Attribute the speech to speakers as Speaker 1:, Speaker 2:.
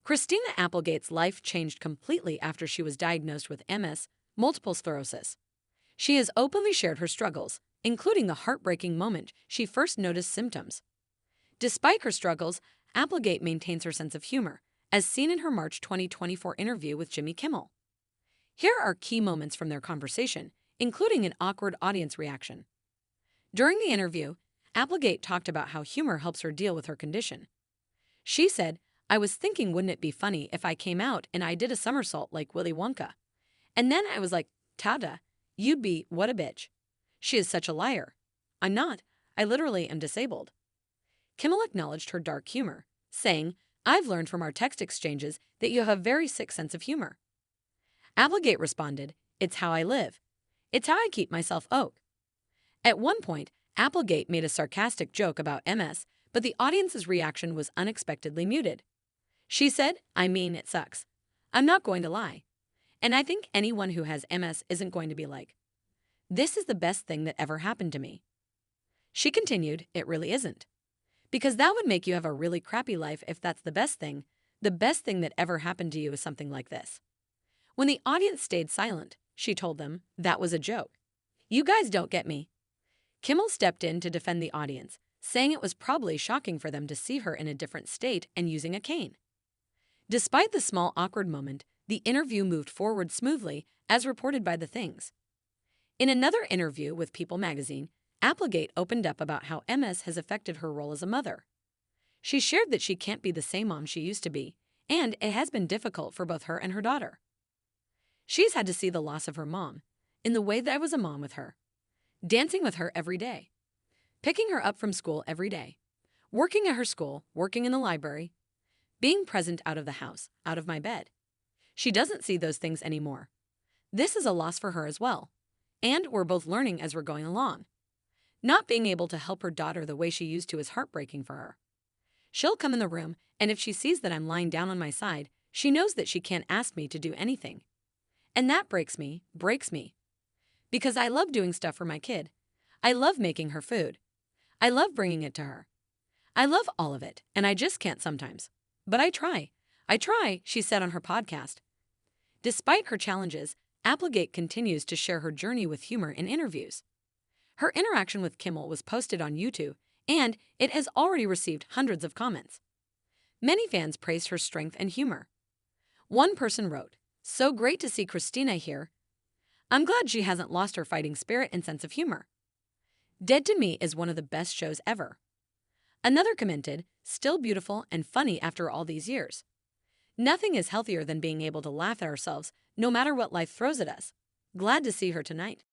Speaker 1: Christina Applegate's life changed completely after she was diagnosed with MS, multiple sclerosis. She has openly shared her struggles, including the heartbreaking moment she first noticed symptoms. Despite her struggles, Applegate maintains her sense of humor, as seen in her March 2024 interview with Jimmy Kimmel. Here are key moments from their conversation, including an awkward audience reaction. During the interview, Applegate talked about how humor helps her deal with her condition. She said, "I was thinking, wouldn't it be funny if I came out and I did a somersault like Willy Wonka? And then I was like, Tada, you'd be, what a bitch. She is such a liar. I'm not. I literally am disabled." Kimmel acknowledged her dark humor, saying, "I've learned from our text exchanges that you have a very sick sense of humor." Applegate responded, "It's how I live. It's how I keep myself oak." At one point, Applegate made a sarcastic joke about MS, but the audience's reaction was unexpectedly muted. She said, "I mean, it sucks. I'm not going to lie. And I think anyone who has MS isn't going to be like, this is the best thing that ever happened to me." She continued, "It really isn't. Because that would make you have a really crappy life if that's the best thing. The best thing that ever happened to you is something like this." When the audience stayed silent, she told them, "That was a joke. You guys don't get me." Kimmel stepped in to defend the audience, saying it was probably shocking for them to see her in a different state and using a cane. Despite the small awkward moment, the interview moved forward smoothly, as reported by The Things. In another interview with People magazine, Applegate opened up about how MS has affected her role as a mother. She shared that she can't be the same mom she used to be, and it has been difficult for both her and her daughter. She's had to see the loss of her mom, in the way that I was a mom with her, dancing with her every day, picking her up from school every day, working at her school, working in the library, being present out of the house, out of my bed. She doesn't see those things anymore. This is a loss for her as well, and we're both learning as we're going along. Not being able to help her daughter the way she used to is heartbreaking for her. She'll come in the room, and if she sees that I'm lying down on my side, she knows that she can't ask me to do anything. And that breaks me. Because I love doing stuff for my kid. I love making her food. I love bringing it to her. I love all of it, and I just can't sometimes. But I try, she said on her podcast. Despite her challenges, Applegate continues to share her journey with humor in interviews. Her interaction with Kimmel was posted on YouTube, and it has already received hundreds of comments. Many fans praised her strength and humor. One person wrote, "So great to see Christina here. I'm glad she hasn't lost her fighting spirit and sense of humor. Dead to Me is one of the best shows ever." Another commented, "Still beautiful and funny after all these years. Nothing is healthier than being able to laugh at ourselves no matter what life throws at us. Glad to see her tonight."